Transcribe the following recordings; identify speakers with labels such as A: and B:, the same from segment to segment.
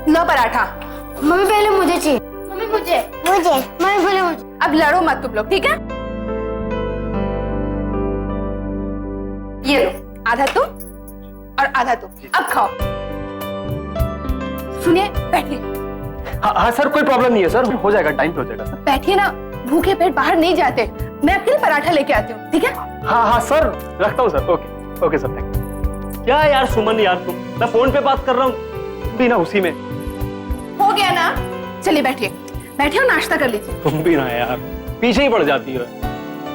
A: लो paratha.
B: Mummy पहले मुझे चाहिए। मम्मी मुझे मम्मी पहले मुझे।
A: अब लड़ो मत तुम लोग, ठीक है? ये लो, आधा तुम और आधा तुम। अब खाओ। सुनिए, बैठिए।
C: हाँ सर, कोई प्रॉब्लम नहीं है सर, हो जाएगा, टाइम पे हो जाएगा सर।
A: बैठिए ना, भूखे पेट बाहर नहीं जाते। मैं आपके लिए पराठा लेके आती हूँ, ठीक है?
C: हाँ सर, रखता हूँ sir. Okay okay sir, thank you. क्या यार सुमन, यार तुम, मैं फोन पे बात कर रहा हूँ, भी ना उसी में।
A: हो गया ना? चलिए बैठिए, बैठिए और नाश्ता कर लीजिए।
C: तुम भी ना यार, पीछे ही पड़ जाती हो।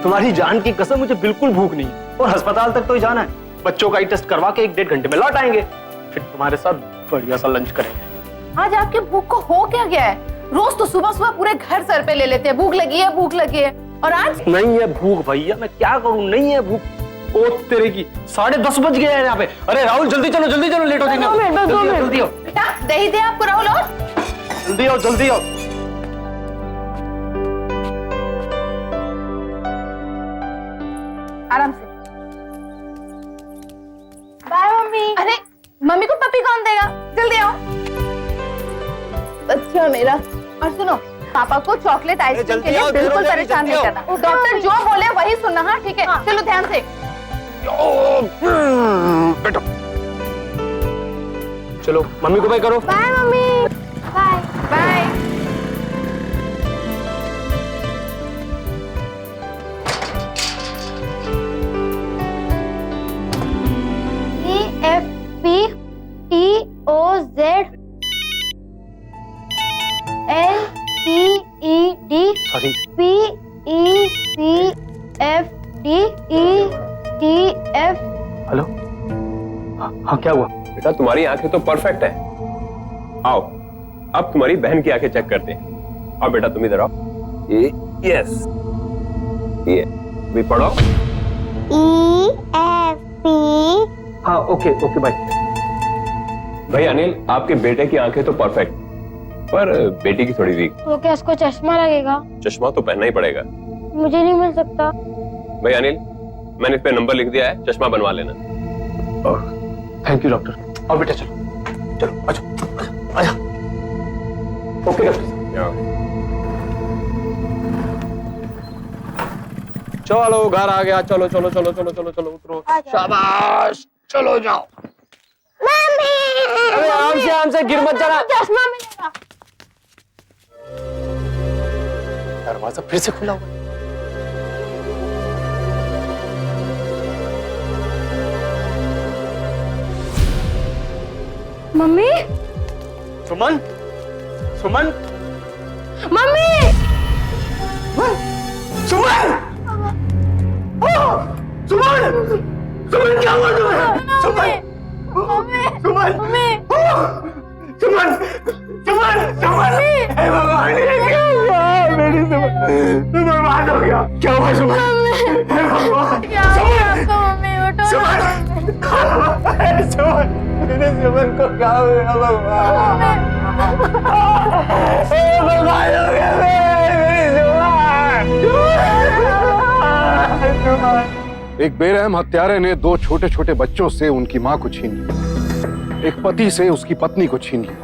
C: तुम्हारी जान की कसम, मुझे बिल्कुल भूख नहीं है और अस्पताल तक तो ही जाना है। बच्चों का ही टेस्ट करवा के 1-1.5 घंटे में लौट आएंगे, फिर तुम्हारे साथ बढ़िया सा लंच करेंगे।
A: आज आपके भूख को हो क्या गया है? रोज तो सुबह सुबह पूरे घर सर पे ले लेते हैं, भूख लगी है भूख लगी है, और आज
C: नहीं है भूख भैया, मैं क्या करूं, नहीं है भूख। ओ तेरे की, 10:30 बज गए हैं यहाँ पे। अरे राहुल जल्दी चलो, लेट हो जाएंगे। जल्दी आओ
A: बेटा, दही दे आपको राहुल, और
C: जल्दी आओ।
A: आराम से।
B: Bye mummy.
A: अरे मम्मी को पपी कौन देगा? जल्दी आओ। अच्छा मेरा। और सुनो, पापा को चॉकलेट आइसक्रीम के लिए बिल्कुल परेशान नहीं करना। डॉक्टर जो बोले वही सुनना, हाँ ठीक है? चलो ध्यान से।
C: बेटा चलो, मम्मी को बाय करो।
B: Bye mummy. Bye
A: bye.
B: EFPTOZLEED
C: sorry,
B: PECFDEDF।
C: Hello. हाँ क्या हुआ?
D: बेटा तुम्हारी आंखें तो परफेक्ट है। आओ, अब तुम्हारी बहन की आंखें चेक करते हैं। आओ बेटा, तुम इधर आओ। यस, ये भी पढ़ो।
B: EFP।
C: हाँ ओके बाय।
D: भाई अनिल, आपके बेटे की आंखें तो परफेक्ट, पर बेटी की थोड़ी वीक।
B: तो क्या इसको चश्मा लगेगा?
D: चश्मा तो पहनना ही पड़ेगा।
B: मुझे नहीं मिल सकता।
D: भाई अनिल, मैंने इस पे नंबर लिख दिया है, चश्मा बनवा लेना।
C: Thank you doctor. और बेटा चलो आजा। ओके डॉक्टर साहब। चलो घर आ गया, चलो उतरो। शाबाश, चलो जाओ। अरे आराम से गिर मत जाना।
B: चश्मा मिलेगा।
C: दरवाजा फिर से खुला हुआ।
B: मम्मी।
C: सुमन
B: मम्मी।
C: सुमन क्या हुआ तुम्हें? सुमन हे भगवान, मेरी सुमन बर्बाद हो गया। क्या हुआ सुमन? हे भगवान, सुमन मेरे सुमन को क्या हुआ भगवान? बर्बाद हो गया मेरी सुमन।
E: एक बेरहम हत्यारे ने 2 छोटे-छोटे बच्चों से उनकी मां को छीन लिया, एक पति से उसकी पत्नी को छीन लिया,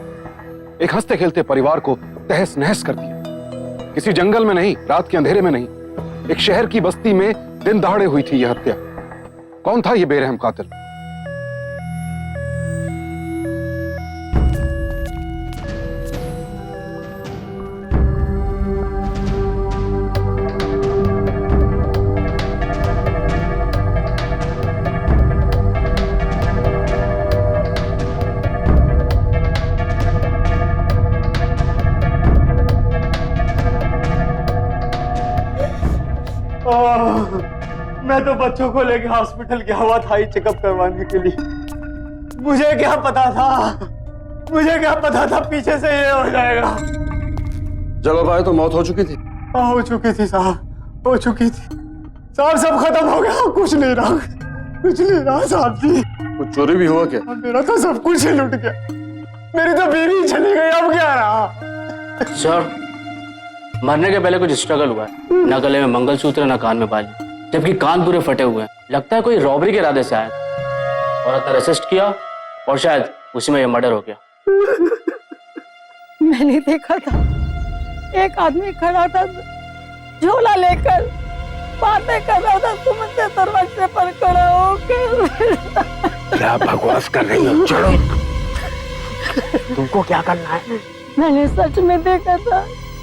E: एक हंसते खेलते परिवार को तहस नहस कर दिया। किसी जंगल में नहीं, रात के अंधेरे में नहीं, एक शहर की बस्ती में दिन दहाड़े हुई थी यह हत्या। कौन था यह बेरहम कातिल?
C: मैं तो बच्चों को लेके हॉस्पिटल गया हुआ था ही चेकअप करवाने के लिए। मुझे क्या पता था पीछे से ये हो जाएगा।
E: जब अब आए तो मौत हो चुकी थी।
C: हो चुकी थी साहब, हो चुकी थी साहब। सब खत्म हो गया, कुछ नहीं रहा साहब जी।
E: कुछ चोरी भी हुआ क्या?
C: मेरा तो सब कुछ ही लुट गया। मेरी तो बीवी चली गई, अब क्या रहा?
F: सर, मरने के पहले कुछ स्ट्रगल हुआ है। न गले में मंगलसूत्र, न कान में बाली, जबकि कान पूरे फटे हुए हैं। लगता है कोई रॉबरी के इरादे से आया। औरत ने रेसिस्ट किया और शायद उसी में ये मर्डर हो गया।
G: मैंने देखा था एक आदमी खड़ा था झोला लेकर बातें कर रहा था सुमन से दरवाजे पर खड़ा होकर।
C: क्या बकवास कर रही हो? चलो, तुमको क्या करना है?
G: मैंने सच में देखा था।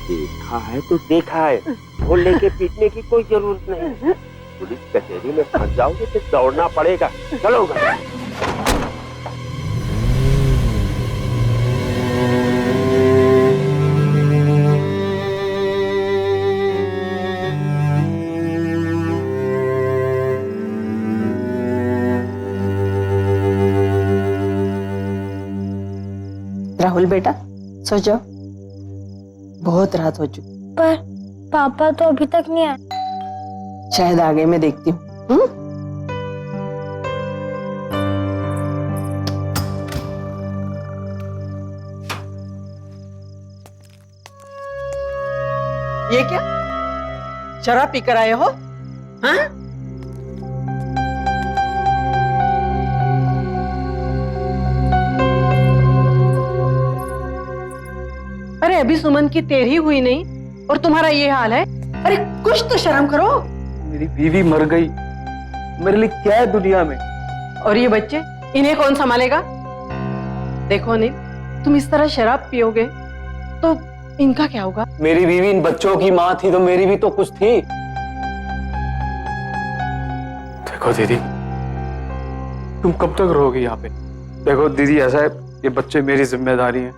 D: देखा है तो देखा है, वो लेके पीटने की कोई जरूरत नहीं। पुलिस कचहरी में फंस जाओगे तो दौड़ना पड़ेगा। चलो घर।
G: राहुल बेटा सो जाओ, बहुत रात हो चुकी।
B: पर पापा तो अभी तक नहीं आए।
G: शायद आगे मैं देखती हूँ। ये क्या शराब पीकर आए हो? हाँ? अरे अभी सुमन की तेरी हुई नहीं और तुम्हारा ये हाल है। अरे कुछ तो शर्म करो।
C: मेरी बीवी मर गई, मेरे लिए क्या है दुनिया में?
G: और ये बच्चे, इन्हें कौन संभालेगा? देखो अनिल, तुम इस तरह शराब पियोगे तो इनका क्या होगा?
C: मेरी बीवी इन बच्चों की माँ थी तो मेरी भी तो कुछ थी। देखो दीदी, तुम कब तक रहोगी यहाँ पे? देखो दीदी, ऐसा है, ये बच्चे मेरी जिम्मेदारी हैं।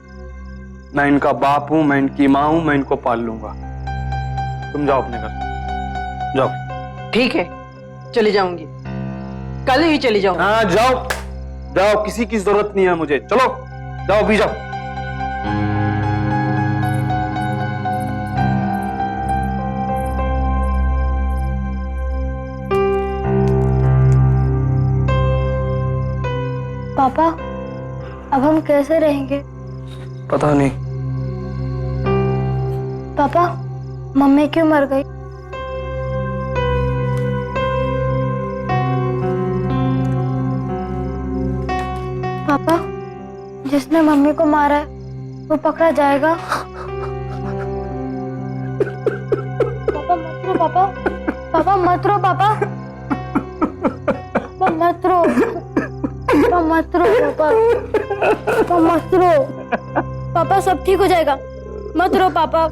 C: मैं इनका बाप हूँ, मैं इनकी माँ हूँ, मैं इनको पाल लूंगा। तुम जाओ अपने घर, जाओ।
G: ठीक है, चली जाऊंगी, कल ही चली जाऊंगी।
C: हाँ जाओ जाओ, किसी की जरूरत नहीं है मुझे। चलो जाओ, भी जाओ।
B: पापा अब हम कैसे रहेंगे?
C: पता नहीं।
B: पापा मम्मी क्यों मर गई? पापा जिसने मम्मी को मारा है वो पकड़ा जाएगा? पापा मत रो पापा, पापा मत रो पापा, पापा मत रो, पापा मत रो पापा, पापा मत रो पापा, सब ठीक हो जाएगा, मत रो पापा।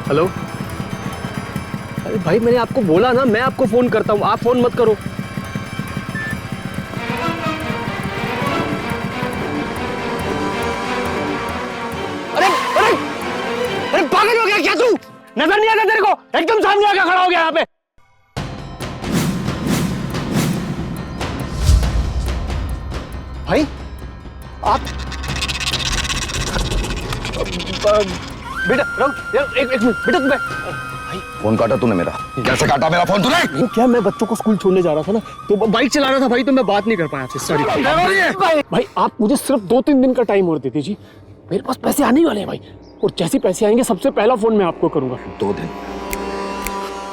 C: हेलो, अरे भाई मैंने आपको बोला ना, मैं आपको फोन करता हूँ, आप फोन मत करो। अरे अरे अरे पागल हो गया क्या तू? नजर नहीं आता तेरे को? एकदम सामने आकर खड़ा हो गया यहाँ पे। भाई आप बेटा एक मिनट बेटा, तुम्हें
E: फोन काटा तूने मेरा? कैसे काटा मेरा फोन तूने?
C: वो क्या, मैं बच्चों को स्कूल छोड़ने जा रहा था ना, तो बाइक चला रहा था भाई, तो मैं बात नहीं कर पाया आपसे, सॉरी। भाई आप मुझे सिर्फ 2-3 दिन का टाइम और दे दीजिए, मेरे पास पैसे आने ही वाले हैं भाई।
F: और जैसे पैसे आएंगे सबसे पहला फोन मैं आपको करूंगा।
H: 2 दिन,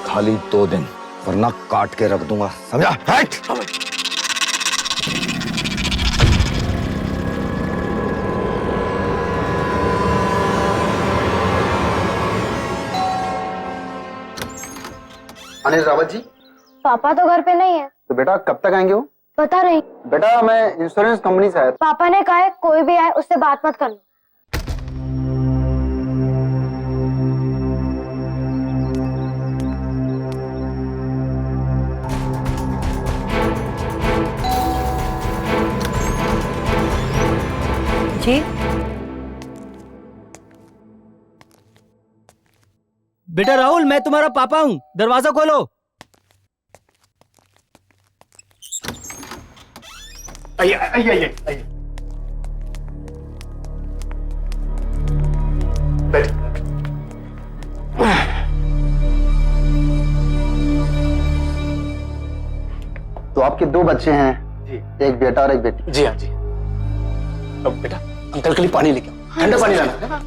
H: खाली 2 दिन, वरना काट के रख दूंगा, समझा? हट!
C: अनिल रावत जी।
B: पापा तो घर पे नहीं है।
C: तो बेटा कब तक आएंगे वो?
B: पता नहीं।
C: बेटा मैं इंश्योरेंस कंपनी से आया था।
B: पापा ने कहा है कोई भी आए उससे बात मत करना।
G: जी
I: बेटा राहुल, मैं तुम्हारा पापा हूँ, दरवाजा खोलो।
C: आइए आइए आइए आइए। तो आपके 2 बच्चे हैं जी, एक बेटा और एक बेटी।
F: जी हाँ जी। अब बेटा अंकल के लिए पानी लेके आओ, ठंडा पानी लाना है ना।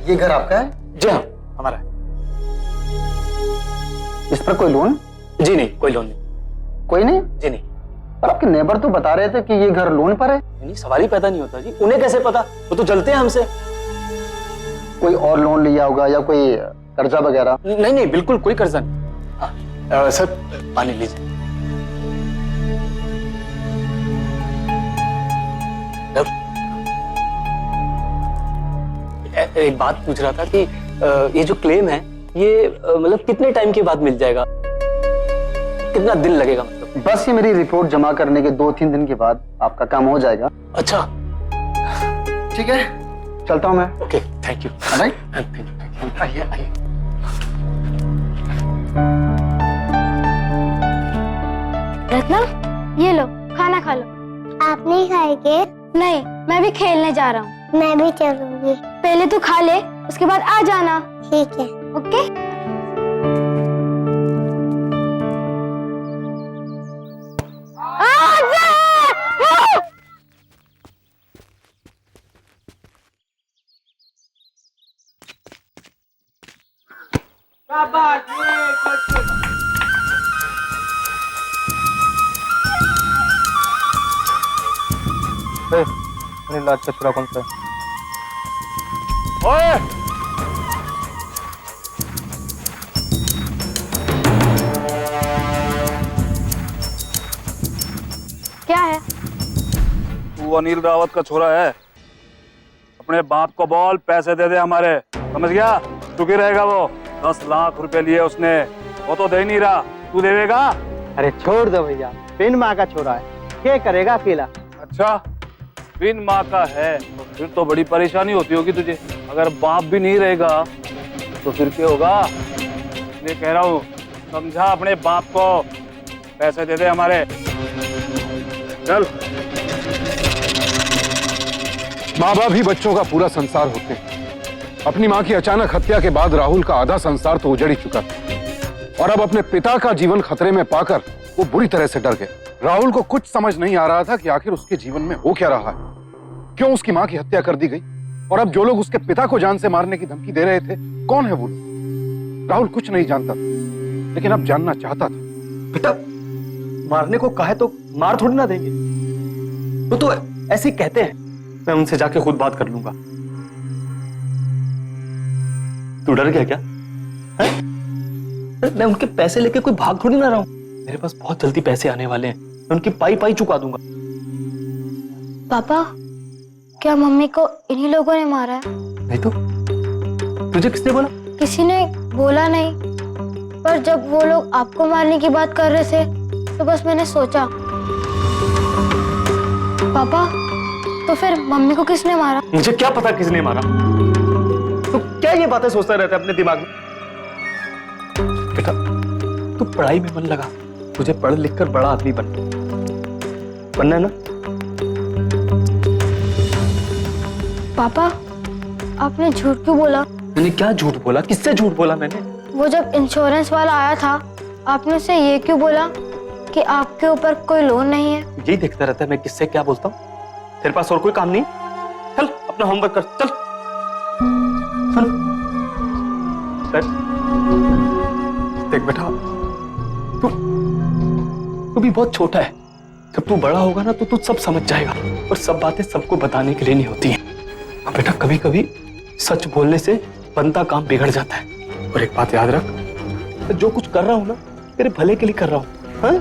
C: ये घर आपका है?
F: जी हाँ हमारा है।
C: इस पर कोई लोन?
F: जी नहीं, कोई लोन नहीं।
C: कोई नहीं?
F: जी नहीं।
C: पर आपके नेबर तो बता रहे थे कि ये घर लोन पर है।
F: नहीं, सवाल ही पैदा नहीं होता जी, उन्हें कैसे पता, वो तो जलते हैं हमसे।
C: कोई और लोन लिया होगा या कोई कर्जा वगैरह?
F: नहीं नहीं, बिल्कुल कोई कर्जा नहीं। हाँ, सर पानी लीजिए। एक बात पूछ रहा था कि ये जो क्लेम है ये मतलब कितने टाइम के बाद मिल जाएगा, कितना दिन लगेगा मतलब?
C: बस ये मेरी रिपोर्ट जमा करने के 2-3 दिन के बाद आपका काम हो जाएगा।
F: अच्छा
C: ठीक है, चलता हूँ मैं।
F: Okay, thank you.
C: Thank you.
F: आइए आइए।
B: रत्ना, ये लो खाना खा लो।
J: आप नहीं खाएंगे?
B: नहीं, मैं भी खेलने जा रहा हूँ।
J: मैं भी चलूंगी।
B: पहले तू खा ले, उसके बाद आ जाना।
J: ठीक है।
B: ओके?
C: लाज का छुरा कौन सा है?
E: ओए!
B: क्या है?
E: तू अनिल रावत का छोरा है। अपने बाप को बोल पैसे दे दे हमारे, समझ गया? चुकी रहेगा वो। 10 लाख रुपए लिए उसने, वो तो दे नहीं रहा, तू देवेगा?
I: अरे छोड़ दो भैया, बिन माँ का छोरा है, क्या करेगा अकेला?
E: अच्छा, बिन माँ का है तो फिर तो बड़ी परेशानी होती होगी तुझे। अगर बाप भी नहीं रहेगा तो फिर क्या होगा? मैं कह रहा हूँ समझा अपने बाप को, पैसे दे दे हमारे। चल। माँ बाप ही बच्चों का पूरा संसार होते हैं। अपनी माँ की अचानक हत्या के बाद राहुल का आधा संसार तो उजड़ ही चुका था और अब अपने पिता का जीवन खतरे में पाकर वो बुरी तरह से डर गए। राहुल को कुछ समझ नहीं आ रहा था कि आखिर उसके जीवन में हो क्या रहा है, क्यों उसकी माँ की हत्या कर दी गई और अब जो लोग उसके पिता को जान से मारने की धमकी दे रहे थे कौन है वो? राहुल कुछ नहीं जानता था, लेकिन अब जानना चाहता था।
I: बेटा मारने को कहे तो मार थोड़ी ना देंगे, वो तो ऐसे ही कहते हैं।
F: मैं उनसे जाके खुद बात कर लूंगा। तू डर गया क्या?
I: मैं उनके पैसे लेके कोई भाग थोड़ी ना रहा हूँ। मेरे पास बहुत जल्दी पैसे आने वाले हैं, मैं उनकी पाई पाई चुका दूंगा।
B: पापा, क्या मम्मी को इन्हीं लोगों ने मारा है?
F: नहीं तो तुझे किसने बोला?
B: किसी ने बोला नहीं, पर जब वो लोग आपको मारने की बात कर रहे थे तो बस मैंने सोचा। पापा, तो फिर मम्मी को किसने मारा?
F: मुझे क्या पता किसने मारा।
I: तो क्या ये बातें सोचता रहता है अपने दिमाग में? बेटा तू पढ़ाई में मन लगा, तुझे पढ़ लिख कर बड़ा आदमी बनना है ना?
B: पापा, आपने झूठ क्यों बोला?
I: मैंने क्या झूठ बोला? किससे झूठ बोला मैंने?
B: वो जब इंश्योरेंस वाला आया था आपने उसे ये क्यों बोला कि आपके ऊपर कोई लोन नहीं है?
I: यही देखता रहता है मैं किससे क्या बोलता हूँ। तेरे पास और कोई काम नहीं? चल अपना होमवर्क कर, चल।
C: सर देख बेटा, तू भी बहुत छोटा है। जब तू बड़ा होगा ना तो तू सब समझ जाएगा, और सब बातें सबको बताने के लिए नहीं होती हैं। और बेटा कभी कभी सच बोलने से बनता काम बिगड़ जाता है। और एक बात याद रख, मैं जो कुछ कर रहा हूं ना तेरे भले के लिए कर रहा हूं। हाँ?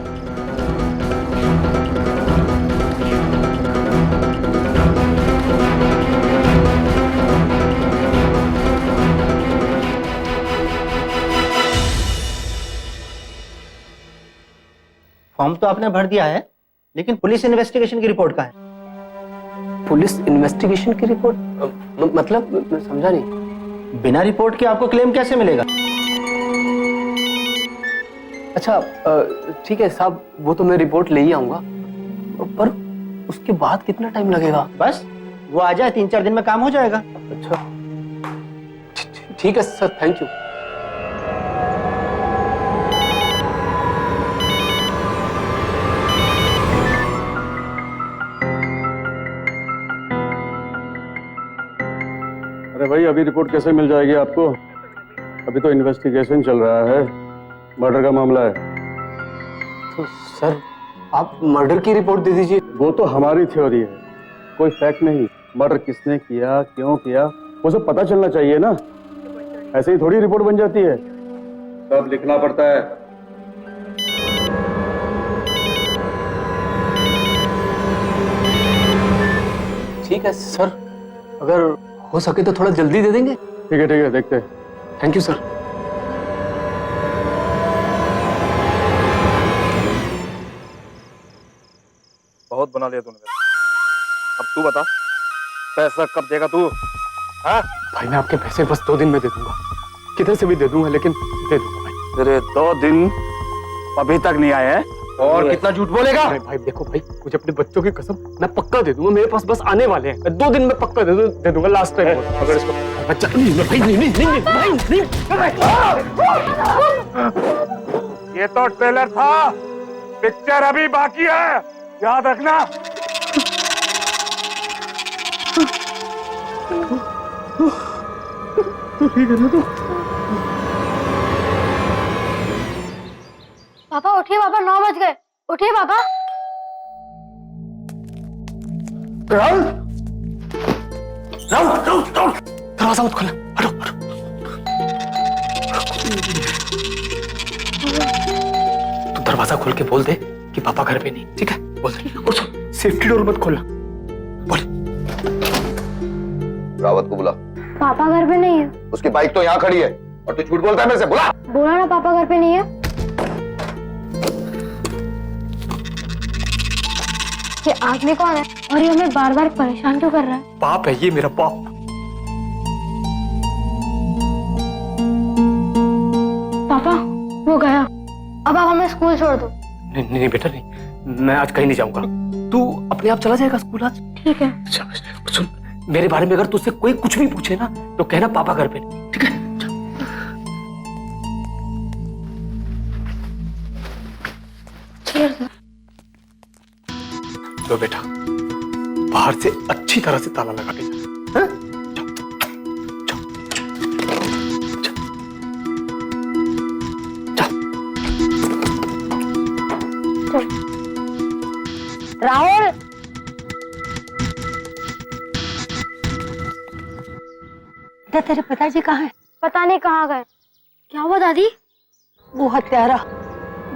I: फॉर्म तो आपने भर दिया है, लेकिन पुलिस इन्वेस्टिगेशन की रिपोर्ट कहाँ है?
F: पुलिस इन्वेस्टिगेशन की रिपोर्ट? मतलब मैं समझा नहीं।
I: बिना रिपोर्ट के आपको क्लेम कैसे मिलेगा?
F: अच्छा ठीक है साहब, वो तो मैं रिपोर्ट ले ही आऊंगा, पर उसके बाद कितना टाइम लगेगा?
I: बस वो आ जाए, 3-4 दिन में काम हो जाएगा।
F: अच्छा ठीक है सर, थैंक यू।
E: अरे भाई, अभी रिपोर्ट कैसे मिल जाएगी आपको? अभी तो इन्वेस्टिगेशन चल रहा है, मर्डर का मामला है।
F: तो सर आप मर्डर की रिपोर्ट दे दीजिए।
E: वो तो हमारी थ्योरी है, कोई फैक्ट नहीं। मर्डर किसने किया, क्यों किया, वो सब पता चलना चाहिए ना। ऐसे ही थोड़ी रिपोर्ट बन जाती है, सब लिखना पड़ता है।
F: ठीक है सर, अगर हो सके तो थोड़ा जल्दी दे देंगे।
E: ठीक है देखते हैं।
F: Thank you sir.
H: बहुत बना लिया तूने। अब तू बता, पैसा कब देगा तू? हाँ?
C: भाई मैं आपके पैसे बस 2 दिन में दे दूंगा, किधर से भी दे दूंगा, लेकिन दे दूंगा भाई।
H: तेरे 2 दिन अभी तक नहीं आए हैं, और कितना झूठ बोलेगा?
C: अरे भाई देखो भाई, मुझे अपने बच्चों की कसम, मैं पक्का दे दूंगा। मेरे पास बस आने वाले हैं, 2 दिन में पक्का दे दूंगा। लास्ट टाइम अगर इसको बच्चा नहीं।
H: ये तो ट्रेलर था, पिक्चर अभी बाकी है, याद रखना।
C: ठीक है ना तो?
B: पापा उठिए, पापा 9 बज गए, उठिए पापा।
C: राहुल, दरवाजा मत खोलना, हटो। तू दरवाजा खोल के बोल दे कि पापा घर पे नहीं, ठीक है? बोल दे। और सुन, सेफ्टी डोर मत खोलना, बोल।
H: रावत को बुला।
B: पापा घर पे नहीं है।
H: उसकी बाइक तो यहाँ खड़ी है, और तू झूठ बोलता है मेरे से। बुला।
B: बोला ना पापा घर पे नहीं है। ये आदमी कौन है और ये हमें बार बार परेशान क्यों कर रहा है?
C: पाप है ये, मेरा पाप।
B: पापा वो गया, अब आप हमें स्कूल छोड़ दो।
C: नहीं बेटा नहीं, मैं आज कहीं नहीं जाऊंगा। तू अपने आप चला जाएगा स्कूल आज?
B: ठीक है।
C: सुन, मेरे बारे में अगर तुझसे कोई कुछ भी पूछे ना तो कहना पापा घर पे नहीं, ठीक है? लो बेटा, बाहर से अच्छी तरह से ताला लगा के जा। हाँ?
B: राहुल,
G: तेरे पिताजी कहाँ हैं?
B: पता नहीं कहाँ गए। क्या हुआ दादी?
G: वो हत्यारा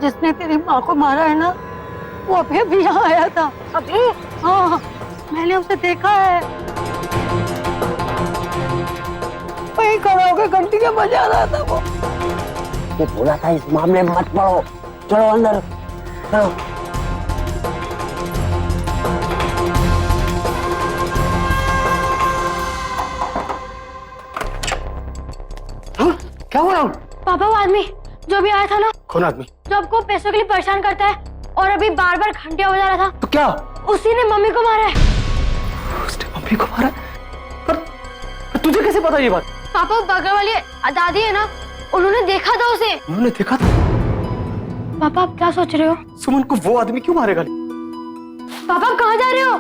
G: जिसने तेरी माँ को मारा है ना, वो अभी यहाँ आया था।
B: अभी?
G: हाँ, मैंने उसे देखा है, वहीं खड़ा होकर घंटियां बजा रहा था वो
F: बोला था इस मामले में मत पड़ो, चलो अंदर चलो। क्या हुआ?
B: पापा वो आदमी जो भी आया था ना।
C: कौन आदमी?
B: जो आपको पैसों के लिए परेशान करता है और अभी बार बार घंटियां बजा रहा था।
C: तो क्या?
B: उसी ने मम्मी को मारा है।
C: उसने मम्मी को मारा? पर तुझे कैसे पता ये बात?
B: पापा बगल वाली दादी है ना, उन्होंने देखा था उसे।
C: उन्होंने देखा था?
B: पापा आप क्या सोच रहे हो?
C: सुमन को वो आदमी क्यों मारेगा?
B: पापा आप कहाँ जा रहे हो?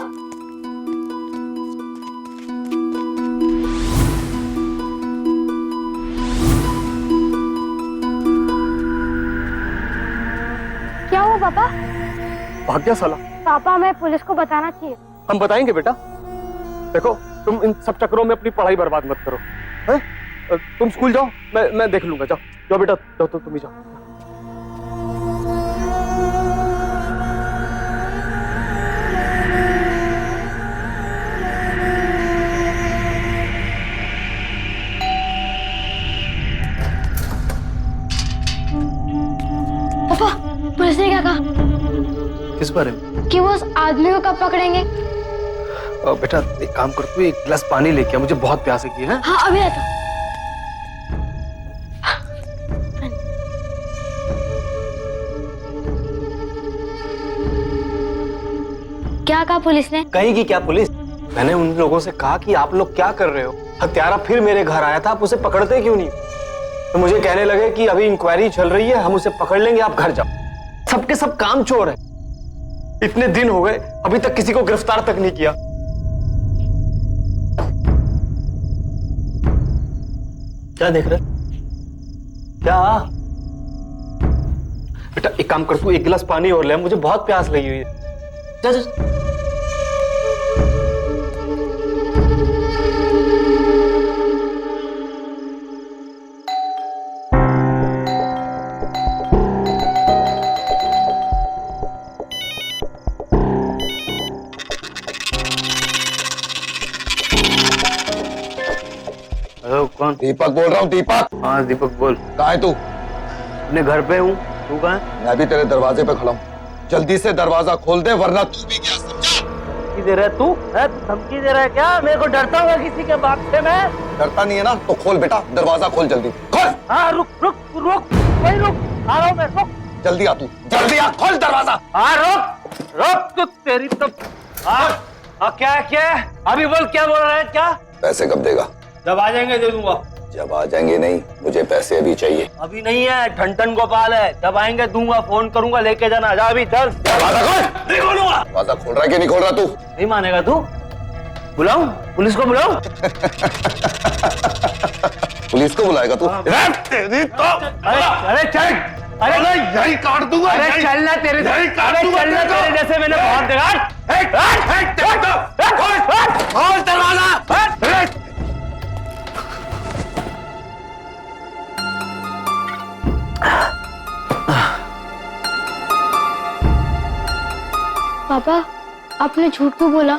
H: भाग गया साला।
B: पापा हमें पुलिस को बताना चाहिए।
H: हम बताएंगे बेटा। देखो तुम इन सब चक्करों में अपनी पढ़ाई बर्बाद मत करो, हैं? तुम स्कूल जाओ, मैं देख लूंगा। जाओ जाओ बेटा, जाओ तो तुम ही जाओ।
B: पापा पुलिस ने क्या कहा
C: किस बारे में?
B: कि वो उस आदमी को कब पकड़ेंगे?
C: बेटा एक काम कर, तू एक गिलास पानी लेके आ, मुझे बहुत प्यास लगी है।
B: हाँ अभी आता। क्या कहा पुलिस ने?
I: कहेगी क्या पुलिस? मैंने उन लोगों से कहा कि आप लोग क्या कर रहे हो, हत्यारा फिर मेरे घर आया था, आप उसे पकड़ते क्यों नहीं? तो मुझे कहने लगे कि अभी इंक्वायरी चल रही है, हम उसे पकड़ लेंगे, आप घर जाओ। सबके सब काम चोर है। इतने दिन हो गए अभी तक किसी को गिरफ्तार तक नहीं किया। क्या देख रहे? क्या? बेटा एक काम कर, तू एक गिलास पानी और ले, मुझे बहुत प्यास लगी हुई है। जा, जा।
C: हेलो कौन?
E: दीपक बोल रहा हूँ। दीपक।
C: हाँ दीपक बोल।
E: कहाँ है तू?
C: अपने घर पे हूँ, तू कहाँ है?
E: मैं भी तेरे दरवाजे पे खड़ा हूँ, जल्दी से दरवाजा खोल दे वरना तू भी क्या समझा?
I: धमकी दे रहा है तू? धमकी दे रहा है क्या? मेरे को डरता हुआ किसी के बाप से मैं?
E: डरता नहीं है ना तो खोल बेटा, दरवाजा खोल जल्दी खोल।
I: हाँ रुक रुक रुक, वही रुक, आ रहा हूँ मैं, रुक।
E: जल्दी आ तू, जल्दी आ, खोल दरवाजा।
I: हाँ रुक रुक, तू तेरी तो क्या क्या? अभी बोल, क्या बोल रहा है? क्या?
E: पैसे कब देगा?
I: जब आ जाएंगे दे दूंगा।
E: जब आ जाएंगे नहीं, मुझे पैसे अभी चाहिए।
I: अभी नहीं है, ठन गोपाल है, जब आएंगे दूंगा, फोन करूंगा, लेके जाना। जा अभी चल।
E: दरवाजा खोल।
I: नहीं बोलूंगा।
E: दरवाजा खोल रहा है कि नहीं खोल रहा तू?
I: नहीं मानेगा तू? बुलाऊं पुलिस को? बुलाऊं?
E: पुलिस को बुलाएगा तू?
I: तेरी तो अरे चल, अरे
E: यही काट दूंगा।
I: अरे चलना तेरे, चलना तेरे जैसे मैंने बहुत देखा। खोल दरवाजा।
B: पापा आपने झूठ क्यों बोला?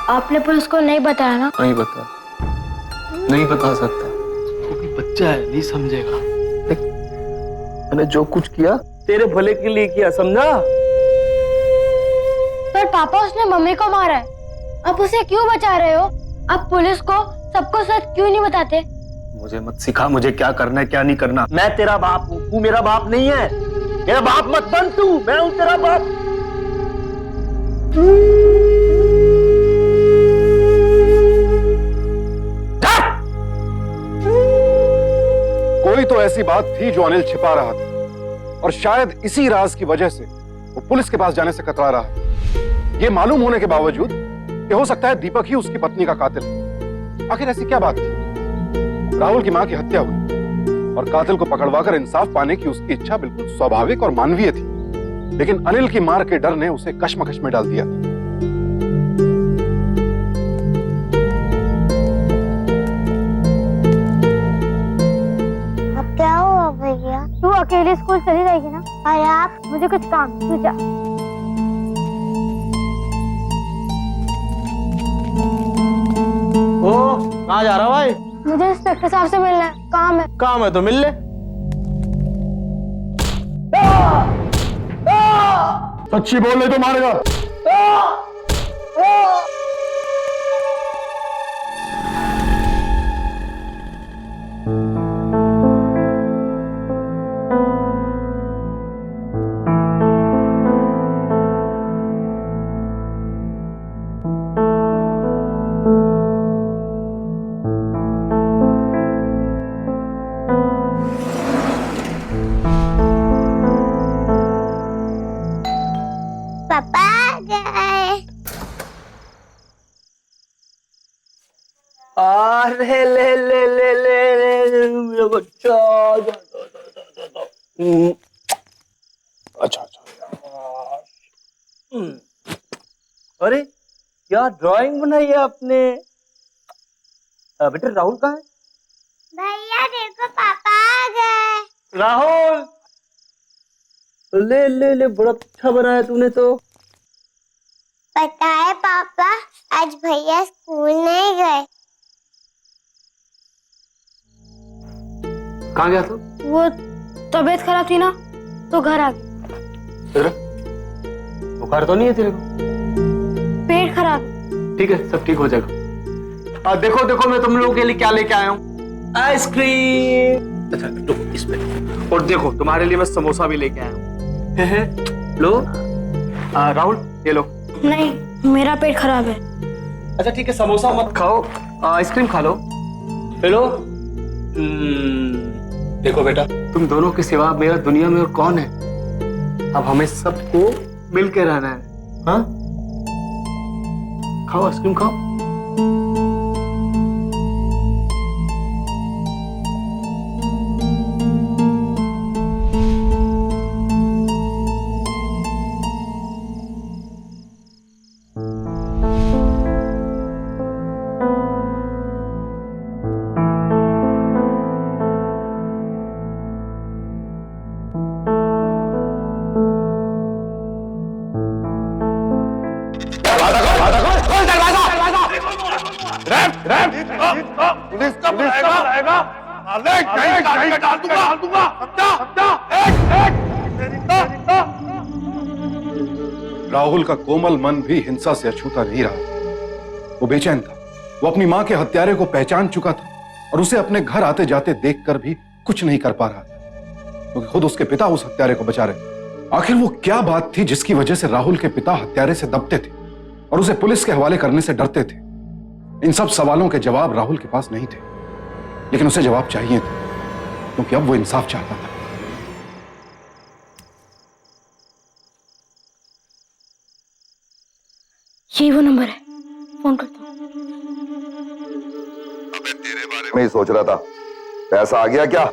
B: आपने पुलिस को नहीं बताया ना?
C: नहीं बता, नहीं बता सकता, क्योंकि बच्चा है, नहीं समझेगा। मैंने जो कुछ किया
I: तेरे भले के लिए किया, समझा?
B: पर पापा उसने मम्मी को मारा है, आप उसे क्यों बचा रहे हो? आप पुलिस को सबको सच क्यों नहीं बताते?
I: मुझे मत सिखा मुझे क्या करना है क्या नहीं करना। मैं तेरा बाप हूँ, तू मेरा बाप नहीं है। मेरा बाप मत बन तू, मैं हूँ तेरा बाप।
E: कोई तो ऐसी बात थी जो अनिल छिपा रहा था और शायद इसी राज की वजह से वो पुलिस के पास जाने से कतरा रहा। ये मालूम होने के बावजूद कि हो सकता है दीपक ही उसकी पत्नी का कातिल है। आखिर ऐसी क्या बात थी? राहुल की मां की हत्या हुई और कातिल को पकड़वाकर इंसाफ पाने की उसकी इच्छा बिल्कुल स्वाभाविक और मानवीय थी, लेकिन अनिल की मार के डर ने उसे कश्मकश में डाल दिया।
J: अब क्या हुआ भैया?
B: तू अकेले स्कूल चली जाएगी ना?
J: और आप?
B: मुझे कुछ काम, तू जा।
I: ओ कहाँ जा रहा भाई?
B: मुझे इंस्पेक्टर साहब से मिलना है, काम है।
I: काम है तो मिल ले।
E: सच्ची बोल ले तो मारेगा।
J: पापा आ गए।
I: अरे ले ले ले ले ले मेरा बच्चा।
E: अच्छा अच्छा
I: अरे क्या ड्राइंग बनाई है आपने? बेटा राहुल कहाँ है?
J: भैया देखो पापा आ गए।
I: राहुल ले ले ले, बड़ा अच्छा बनाया तूने तो।
J: पता है पापा, आज भैया स्कूल नहीं गए।
I: कहाँ गया तू?
B: वो तबीयत खराब थी ना, तो घर आ गई।
I: तेरा बुखार तो नहीं है तेरे को?
B: पेट खराब।
I: ठीक है, सब ठीक हो जाएगा। देखो देखो मैं तुम लोगों के लिए क्या लेके आया हूँ, आइसक्रीम। अच्छा लो इसमें, और देखो तुम्हारे लिए मैं समोसा भी लेके आया हूँ। लो राहुल ये लो।
B: नहीं, मेरा पेट खराब है।
I: अच्छा ठीक है, समोसा मत खाओ, आइसक्रीम खा लो। हेलो देखो बेटा, तुम दोनों के सिवा मेरा दुनिया में और कौन है? अब हमें सबको मिल के रहना है। हाँ खाओ, आइसक्रीम खाओ।
E: राहुल का कोमल मन भी हिंसा से अछूता नहीं रहा। वो बेचैन था। वो अपनी मां के हत्यारे को पहचान चुका था और उसे अपने घर आते जाते देखकर भी कुछ नहीं कर पा रहा था, क्योंकि खुद उसके पिता उस हत्यारे को बचा रहे। आखिर वो क्या बात थी जिसकी वजह से राहुल के पिता हत्यारे से दबते थे और उसे पुलिस के हवाले करने से डरते थे? इन सब सवालों के जवाब राहुल के पास नहीं थे, लेकिन उसे जवाब चाहिए थे, क्योंकि अब वो इंसाफ चाहता था।
B: यही वो नंबर है, फोन करता हूँ।
K: अबे तेरे बारे में ही सोच रहा था। पैसा आ गया क्या?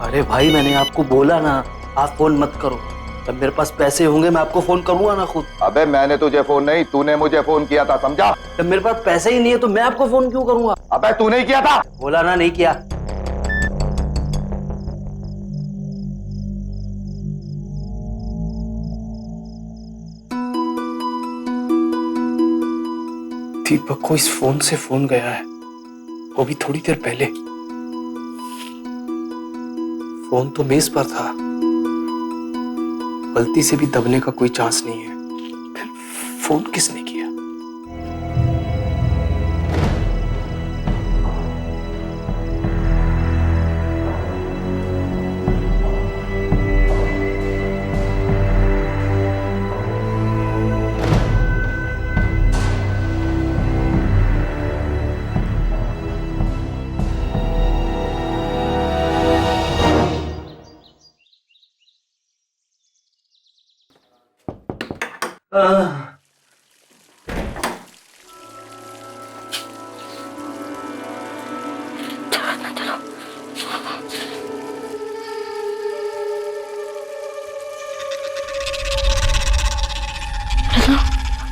I: अरे भाई मैंने आपको बोला ना, आप फोन मत करो। जब मेरे पास पैसे होंगे मैं आपको फोन करूंगा ना खुद।
K: अबे मैंने तुझे फोन नहीं, तूने मुझे फोन किया था, समझा?
I: जब मेरे पास पैसे ही नहीं है तो मैं आपको फोन क्यों करूंगा?
K: अबे तूने ही किया था।
I: बोला ना नहीं किया।
F: दीपक को इस फोन से फोन गया है, वो भी थोड़ी देर पहले। फोन तो मेज पर था, गलती से भी दबने का कोई चांस नहीं है। फिर फोन किसने किया?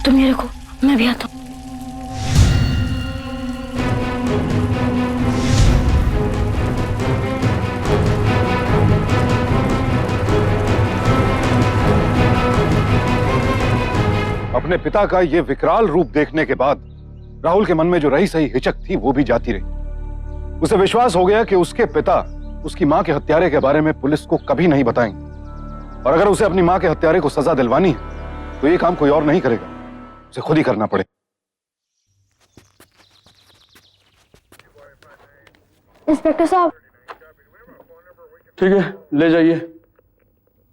B: तुम ये रखो, मैं भी आता हूँ।
E: अपने पिता का ये विकराल रूप देखने के बाद राहुल के मन में जो रही सही हिचक थी वो भी जाती रही। उसे विश्वास हो गया कि उसके पिता उसकी मां के हत्यारे के बारे में पुलिस को कभी नहीं बताएंगे, और अगर उसे अपनी मां के हत्यारे को सजा दिलवानी है तो ये काम कोई और नहीं करेगा, उसे खुद ही करना पड़े।
B: इंस्पेक्टर साहब।
C: ठीक है, ले जाइए।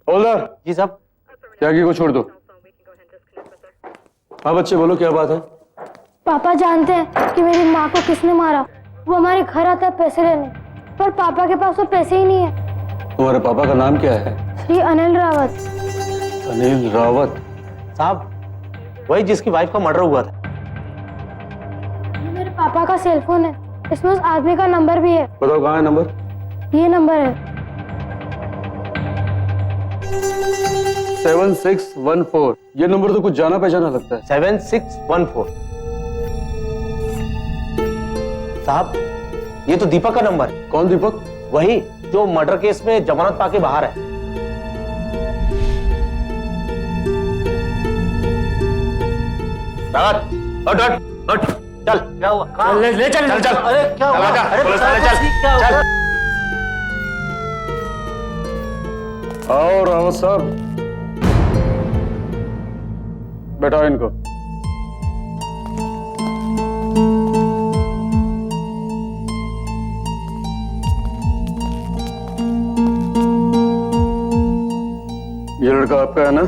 C: हवलदार
I: जी साहब।
C: त्यागी को छोड़ दो। हाँ बच्चे बोलो, क्या बात है?
B: पापा जानते हैं कि मेरी माँ को किसने मारा। वो हमारे घर आता है पैसे लेने, पर पापा के पास तो पैसे ही नहीं है।
E: तुम्हारे पापा का नाम क्या है?
B: श्री अनिल रावत।
E: अनिल रावत?
I: साहब वही जिसकी वाइफ का मर्डर हुआ था।
B: ये मेरे पापा का सेल फोन है, इसमें उस आदमी का नंबर भी है।
E: बताओ कहाँ है नंबर?
B: ये नंबर है।
E: 7614। ये नंबर तो कुछ जाना पहचाना लगता है।
I: 7614। साहब ये तो दीपक का नंबर है।
E: कौन दीपक?
I: वही जो मर्डर केस में जमानत पाके बाहर है। हट हट हट, चल। क्या हुआ? कहाँ?
F: ले चल
I: चल चल। अरे क्या हुआ? अरे
F: पुलिस वाले चल।
I: क्या हुआ?
E: आओ रावत साहब, बैठाओ इनको। ये लड़का आपका है ना?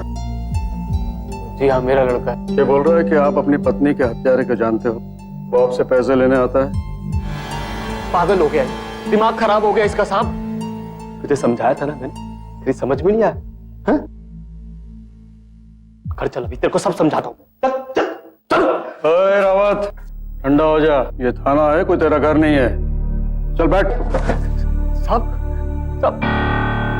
F: जी हाँ, मेरा लड़का है।
E: ये बोल रहा है कि आप अपनी पत्नी के हत्यारे को जानते हो। वो आपसे पैसे लेने आता है।
H: पागल हो गया है, दिमाग खराब हो गया इसका साहब। तुझे समझाया था ना मैंने, तेरी समझ में नहीं आया। हाँ? घर चल, अभी तेरे को सब समझाता हूँ।
E: ओए रावत, ठंडा हो जा। ये थाना है, कोई तेरा घर नहीं है। चल बैठ।
H: साहब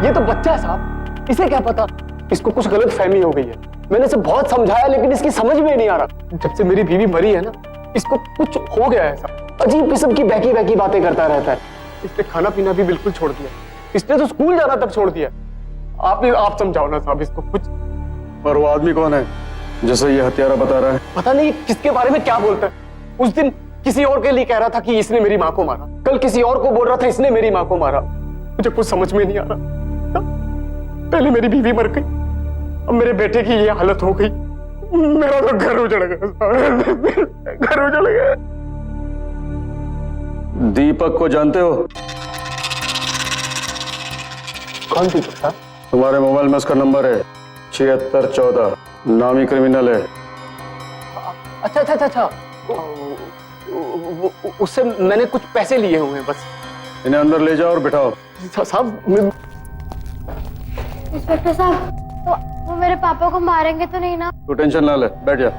H: ये तो बच्चा है साहब, इसे क्या पता। इसको कुछ गलत फहमी हो गई है। मैंने इसे बहुत समझाया लेकिन इसकी समझ में नहीं आ रहा। जब से मेरी बीवी मरी है ना, इसको कुछ हो गया है साहब। अजीब किस्म की बहकी बहकी बातें करता रहता है। इसने खाना पीना भी बिल्कुल छोड़ दिया। इसने तो स्कूल जाना तक छोड़ दिया। आप समझाओ ना साहब इसको कुछ।
E: और वो आदमी कौन है जैसे ये हत्यारा बता रहा है?
H: पता नहीं किसके बारे में क्या बोलता है। उस दिन किसी और के लिए कह रहा था कि इसने मेरी माँ को मारा, कल किसी और को बोल रहा था इसने मेरी माँ को मारा। मुझे कुछ समझ में नहीं आ रहा। पहले मेरी बीवी मर गई, अब मेरे बेटे की ये हालत हो गई। मेरा तो घर उजड़ गया, घर उजड़ गया।
E: दीपक को जानते हो?
H: कौन दीपक साहब?
E: तुम्हारे मोबाइल में उसका नंबर है 7614। नामी क्रिमिनल है।
H: अच्छा। उससे मैंने कुछ पैसे लिए हुए हैं बस।
E: इन्हें अंदर ले जाओ और बिठाओ।
H: साहब
B: इंस्पेक्टर साहब, तो वो मेरे पापा को मारेंगे तो नहीं ना?
E: तू टेंशन ना ले, बैठ जा।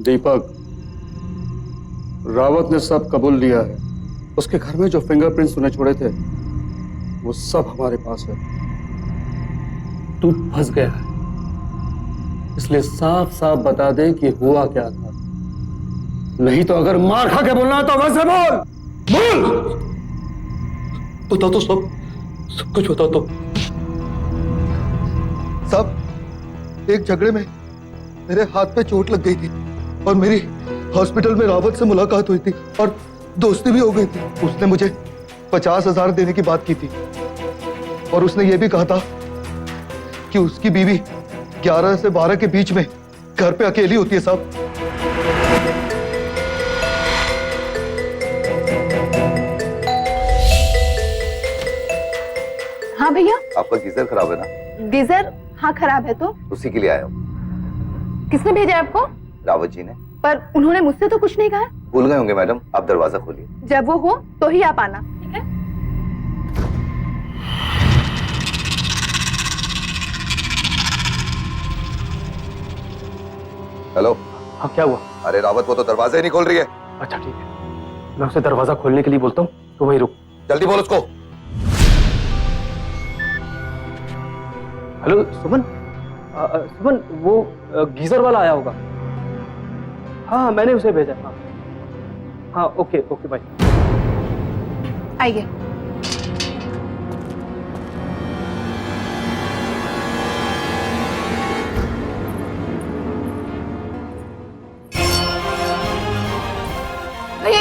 E: दीपक, रावत ने सब कबूल लिया है। उसके घर में जो फिंगरप्रिंट्स तूने छोड़े थे वो सब हमारे पास है। तू फंस गया है, इसलिए साफ साफ बता दे कि हुआ क्या था। नहीं तो अगर मार खा के बोलना है तो वैसे बोल।
H: बता तो सब कुछ बता तो।
L: साहब एक झगड़े में मेरे हाथ पे चोट लग गई थी और मेरी हॉस्पिटल में रावत से मुलाकात हुई थी और दोस्ती भी हो गई थी। उसने मुझे 50,000 देने की बात की थी और उसने ये भी कहा था कि उसकी बीवी 11 से 12 के बीच में घर पे अकेली होती है साहब।
A: हाँ भैया।
K: आपका गीजर खराब है ना?
A: गीजर हाँ खराब है। तो
K: उसी के लिए आया हूँ।
A: किसने भेजा आपको?
K: रावत जी ने।
A: पर उन्होंने मुझसे तो कुछ नहीं कहा।
K: भूल गए होंगे मैडम, आप दरवाजा खोलिए।
A: जब वो हो तो ही आप आना, ठीक है?
K: हेलो।
H: हाँ क्या हुआ?
K: अरे रावत वो तो दरवाजा ही नहीं खोल रही है।
H: अच्छा ठीक है, मैं उसे दरवाजा खोलने के लिए बोलता हूँ, तो वही रुक।
K: जल्दी बोल उसको।
H: हेलो सुमन। सुमन वो गीजर वाला आया होगा। हाँ मैंने उसे भेजा। हाँ ओके बाय।
A: आइए। ये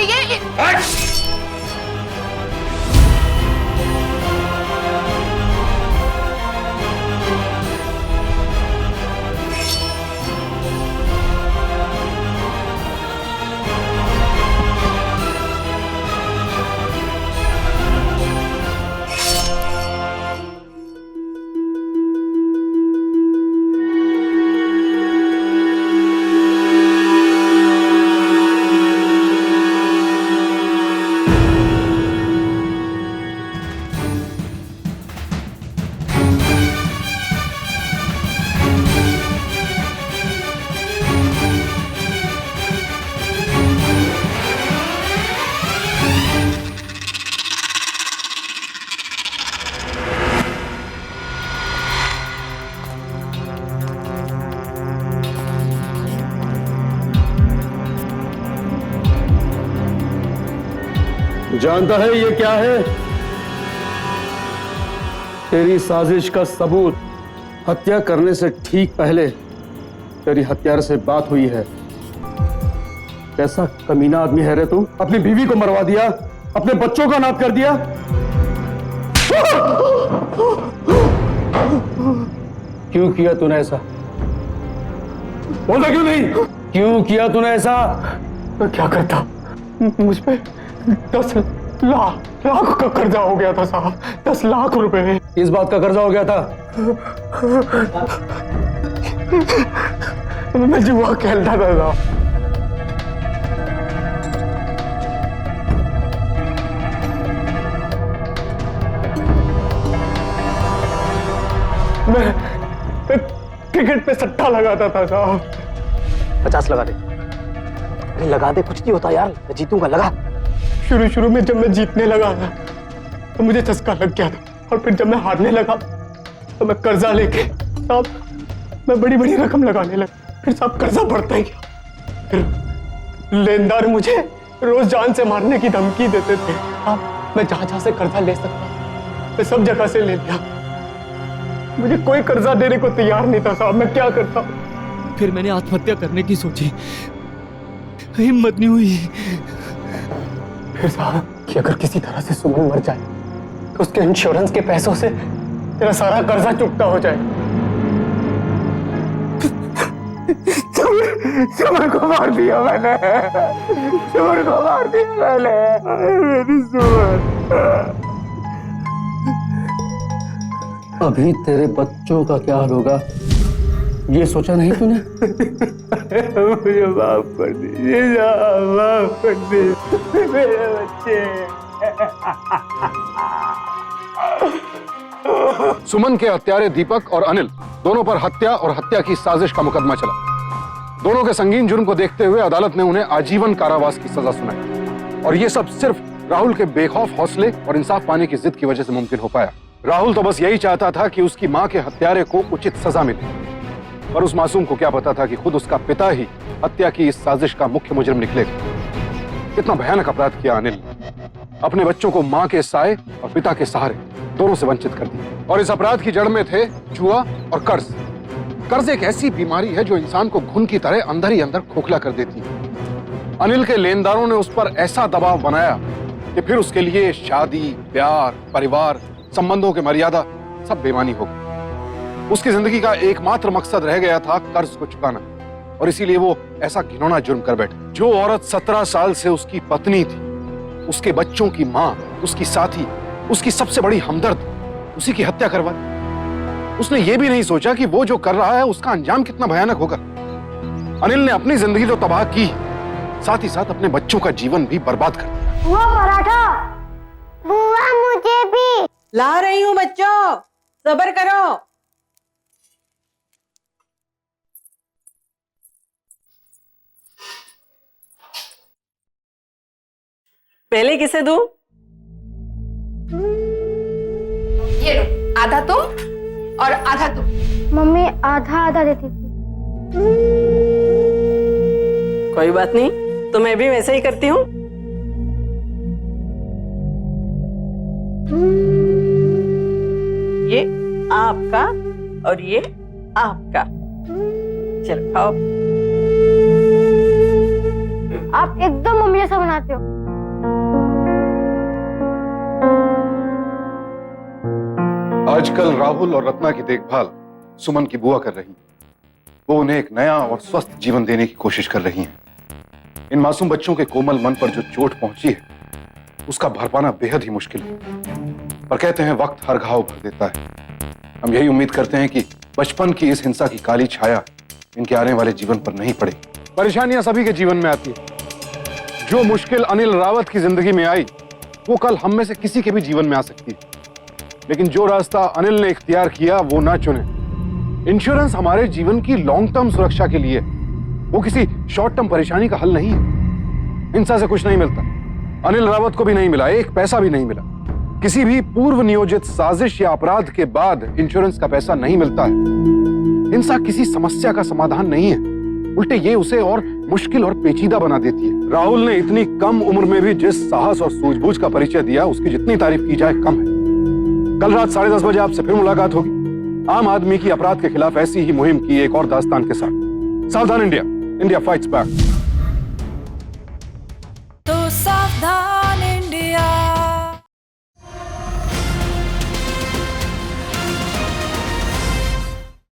C: जानता है ये क्या है? तेरी साजिश का सबूत। हत्या करने से ठीक पहले तेरी हत्यारे से बात हुई है। कैसा कमीना आदमी है रे तू? अपनी बीवी को मरवा दिया, अपने बच्चों का अनाथ कर दिया। क्यों किया तूने ऐसा? बोलता क्यों नहीं? क्यों किया तूने ऐसा?
I: मैं क्या करता? मुझ पे 10 लाख का कर्जा हो गया था साहब। 10 लाख रुपए।
C: इस बात का कर्जा हो गया था?
I: मैं जुआ खेलता था साहब। मैं क्रिकेट पे सट्टा लगाता था साहब।
H: 50 लगा दे। अरे लगा दे, कुछ नहीं होता यार, मैं जीतूंगा, लगा।
I: शुरू में जब मैं जीतने लगा था तो मुझे चस्का लग गया था, और फिर जब मैं हारने लगा तो मैं कर्जा लेके साहब मैं बड़ी रकम लगाने लगा। फिर साहब कर्जा बढ़ता ही गया। फिर लेनदार मुझे रोज जान से मारने की धमकी देते थे। साहब मैं जहां से कर्जा ले सकता मैं सब जगह से ले लिया। मुझे कोई कर्जा देने को तैयार नहीं था साहब। मैं क्या करता?
M: फिर मैंने आत्महत्या करने की सोची, हिम्मत नहीं हुई।
I: फिर साहब कि अगर किसी तरह से सुमन मर जाए तो उसके इंश्योरेंस के पैसों से तेरा सारा कर्जा चुकता हो जाए। सुमन को मार दिया मैंने। सुमन को मार दिया मैंने। मेरी सुमन।
C: अभी तेरे बच्चों का क्या हाल होगा ये सोचा नहीं तूने?
I: मुझे माफ कर दीजिए, माफ कर दीजिए मेरे बच्चे।
E: सुमन के हत्यारे दीपक और अनिल दोनों पर हत्या और हत्या की साजिश का मुकदमा चला। दोनों के संगीन जुर्म को देखते हुए अदालत ने उन्हें आजीवन कारावास की सजा सुनाई। और यह सब सिर्फ राहुल के बेखौफ हौसले और इंसाफ पाने की जिद की वजह से मुमकिन हो पाया। राहुल तो बस यही चाहता था कि उसकी मां के हत्यारे को उचित सजा मिले, पर उस मासूम को क्या पता था कि खुद उसका पिता ही हत्या की इस साजिश का मुख्य मुजरिम निकलेगा। कितना भयानक अपराध किया अनिल ने। अपने बच्चों को मां के साए और पिता के सहारे दोनों से वंचित कर दिया। और इस अपराध की जड़ में थे जुआ और कर्ज। कर्ज एक ऐसी बीमारी है जो इंसान को घुन की तरह अंदर ही अंदर खोखला कर देती है। अनिल के लेनदारों ने उस पर ऐसा दबाव बनाया कि फिर उसके लिए शादी, प्यार, परिवार, संबंधों की मर्यादा सब बेमानी हो गई। उसकी जिंदगी का एकमात्र मकसद रह गया था कर्ज को चुकाना, और इसीलिए वो ऐसा घिनौना जुर्म कर बैठा। जो औरत 17 साल से उसकी पत्नी थी, उसके बच्चों की मां, उसकी साथी, उसकी सबसे बड़ी हमदर्द, उसी की हत्या करवा दी। उसने ये भी नहीं सोचा कि वो जो कर रहा है उसका अंजाम कितना भयानक होगा। अनिल ने अपनी जिंदगी तो तबाह की, साथ ही साथ अपने बच्चों का जीवन भी बर्बाद कर दिया।
J: वो पराठा। बुआ मुझे भी।
G: ला रही हूँ बच्चों, सब्र करो। पहले किसे दूं?
A: ये लो, आधा तुम और आधा तुम।
B: मम्मी आधा आधा देती थी।
G: कोई बात नहीं, तो मैं भी वैसे ही करती हूँ। ये आपका और ये आपका। चलो खाओ।
B: आप एकदम मम्मी जैसा बनाते हो।
E: आजकल राहुल और रत्ना की देखभाल सुमन की बुआ कर रही है। वो उन्हें एक नया और स्वस्थ जीवन देने की कोशिश कर रही हैं। इन मासूम बच्चों के कोमल मन पर जो चोट पहुंची है उसका भर पाना बेहद ही मुश्किल है। पर कहते हैं वक्त हर घाव भर देता है। हम यही उम्मीद करते हैं कि बचपन की इस हिंसा की काली छाया इनके आने वाले जीवन पर नहीं पड़ेगी। परेशानियां सभी के जीवन में आती है। जो मुश्किल अनिल रावत की जिंदगी में आई वो कल हम में से किसी के भी जीवन में आ सकती है। लेकिन जो रास्ता अनिल ने इख्तियार किया वो ना चुने। इंश्योरेंस हमारे जीवन की लॉन्ग टर्म सुरक्षा के लिए, वो किसी शॉर्ट टर्म परेशानी का हल नहीं है। हिंसा से कुछ नहीं मिलता। अनिल रावत को भी नहीं मिला, एक पैसा भी नहीं मिला। किसी भी पूर्व नियोजित साजिश या अपराध के बाद इंश्योरेंस का पैसा नहीं मिलता है। हिंसा किसी समस्या का समाधान नहीं है, उल्टे ये उसे और मुश्किल और पेचीदा बना देती है। राहुल ने इतनी कम उम्र में भी जिस साहस और सूझबूझ का परिचय दिया, उसकी जितनी तारीफ की जाए कम है। कल रात 10:30 बजे आपसे फिर मुलाकात होगी, आम आदमी की अपराध के खिलाफ ऐसी ही मुहिम की एक और दास्तान के साथ। सावधान इंडिया, इंडिया फाइट्स बैक।
G: तो सावधान